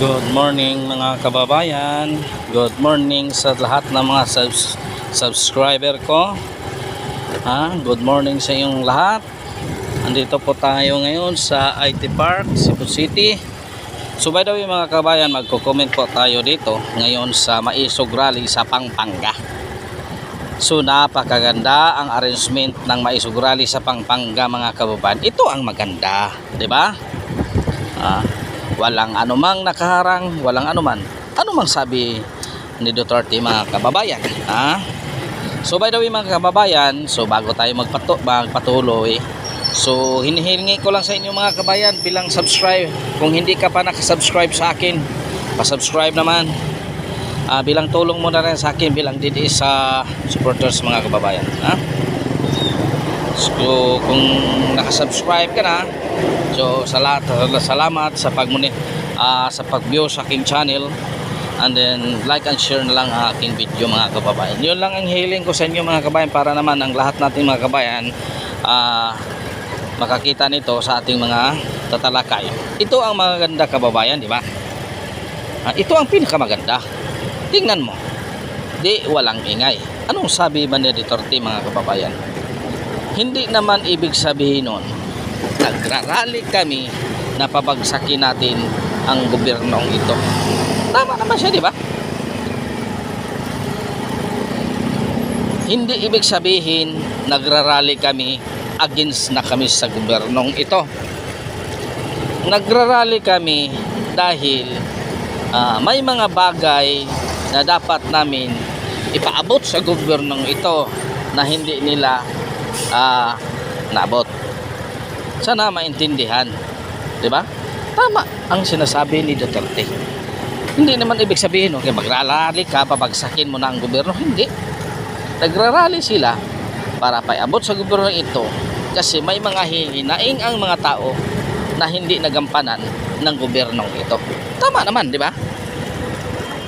Good morning mga kababayan. Good morning sa lahat ng mga subscriber ko. Good morning sa inyong lahat. Andito po tayo ngayon sa IT Park, Cebu City. So by the way mga kababayan, magko-comment po tayo dito ngayon sa Maisog Rally sa Pampanga. So napakaganda ang arrangement ng Maisog Rally sa Pampanga mga kababayan. Ito ang maganda, 'di ba? Walang anumang nakaharang, walang anumang sabi ni Duterte mga kababayan. So by the way mga kababayan, so bago tayo magpatuloy, so hinihingi ko lang sa inyo mga kababayan bilang subscribe. Kung hindi ka pa nakasubscribe sa akin, pa-subscribe naman. Bilang tulong mo na rin sa akin bilang DD sa supporters mga kababayan. So kung nakasubscribe ka na, so salamat sa sa pag-view sa aking channel, and then like and share na lang ang aking video mga kababayan. Yun lang ang hiling ko sa inyo mga kababayan, para naman ang lahat nating mga kababayan makakita nito sa ating mga tatalakay. Ito ang maganda kababayan, di ba? Ito ang pinakamaganda. Tingnan mo, di walang ingay. Anong sabi ba ni Duterte mga kababayan? Hindi naman ibig sabihin nun nagrarally kami na pabagsakin natin ang gobyernong ito. Tama naman siya, di ba? Hindi ibig sabihin nagrarally kami against na kami sa gobyernong ito. Nagrarally kami dahil may mga bagay na dapat namin ipaabot sa gobyernong ito na hindi nila naabot. Sana maintindihan, di ba? Tama ang sinasabi ni Duterte. Hindi naman ibig sabihin okay, magrarally ka, pabagsakin mo na ang gobyerno. Hindi. Nagrarally sila para paiabot sa gobyerno ito kasi may mga hihinaing ang mga tao na hindi nagampanan ng gobyernong ito. Tama naman, di ba?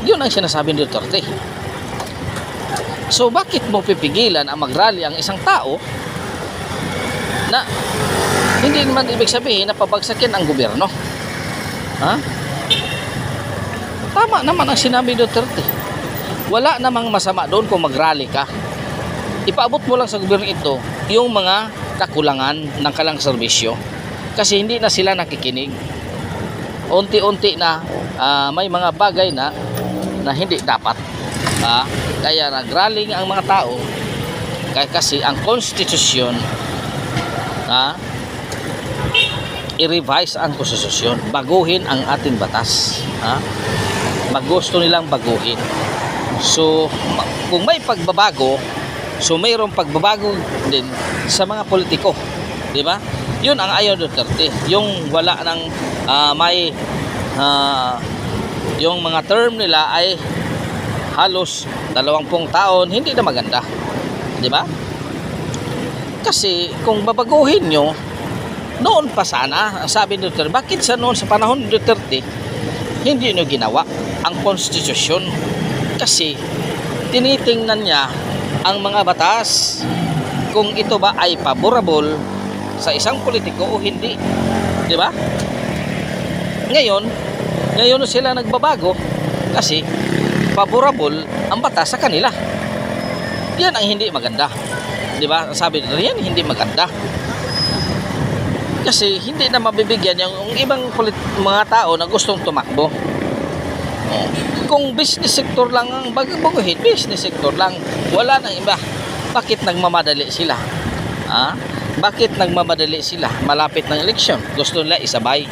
Yun ang sinasabi ni Duterte. So bakit mo pipigilan ang magrally ang isang tao na hindi naman ibig sabihin na pabagsakin ang gobyerno? Tama naman ang sinabi ni Duterte. Wala namang masama doon kung magrally ka. Ipaabot mo lang sa gobyerno ito yung mga kakulangan ng kalang serbisyo, kasi hindi na sila nakikinig. Unti-unti na may mga bagay na hindi dapat. Kaya nagrally ang mga tao kasi ang konstitusyon, i-revise ang konstitusyon, baguhin ang ating batas. Gusto nilang baguhin. So kung may pagbabago, so mayroong pagbabago din sa mga politiko, di ba? Yun ang ayaw Duterte, yung wala ng yung mga term nila ay halos 20 taon, hindi na maganda, di ba? Kasi kung babaguhin nyo noon pa sana, sabi ni Duterte, bakit sa noon sa panahon ni Duterte hindi nyo ginawa ang konstitusyon? Kasi tinitingnan niya ang mga batas kung ito ba ay favorable sa isang politiko o hindi, di ba? Ngayon sila nagbabago kasi favorable ang batas sa kanila. Yan ang hindi maganda, di ba? Sabi nila yan hindi maganda kasi hindi na mabibigyan yung ibang mga tao na gustong tumakbo. Kung business sector lang ang baguhin, business sector lang, wala nang iba. Bakit nagmamadali sila? Bakit nagmamadali sila? Malapit ng eleksyon, gusto nila isabay.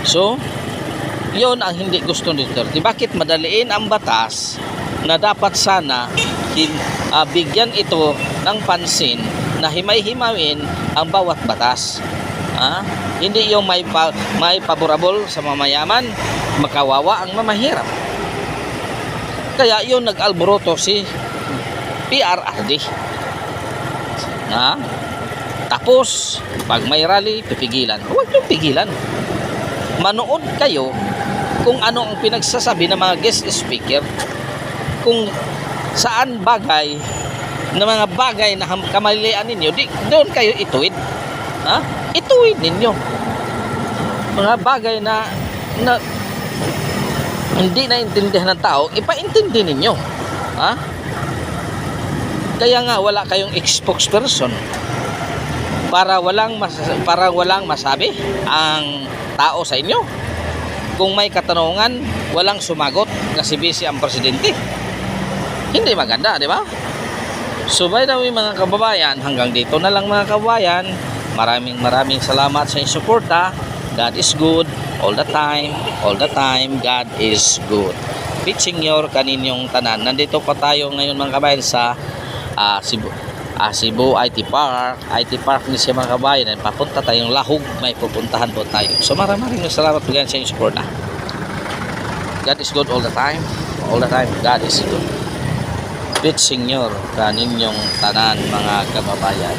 So yon ang hindi gusto ni Duterte. Bakit madaliin ang batas na dapat sana bigyan ito ng pansin na himay-himayin ang bawat batas? Hindi yung may favorable sa mamayaman, makawawa ang mamahirap. Kaya yun nag-alboroto si PRRD. Tapos pag may rally, pipigilan. Huwag niyong pigilan. Manood kayo kung ano ang pinagsasabi ng mga guest speaker, kung saan bagay na mga bagay na kamalian ninyo, doon kayo ituwid. Ituwid ninyo mga bagay na hindi naintindihan ng tao, ipaintindi ninyo. Ha? Kaya nga wala kayong spokesperson para walang masabi ang tao sa inyo. Kung may katanungan, walang sumagot kasi busy ang presidente. Hindi maganda, di ba? So by the way mga kababayan, hanggang dito na lang mga kababayan. Maraming salamat sa inyong suporta. God is good all the time. All the time, God is good. Pit Senior kaninyong tanan. Nandito pa tayo ngayon mga kababayan sa Cebu IT Park. IT Park ni siya mga kababayan. Papunta tayong Lahog. May pupuntahan po tayo. So maraming salamat po sa inyong suporta. God is good all the time. All the time, God is good. Pit Senior kaninyong tanan mga kababayan.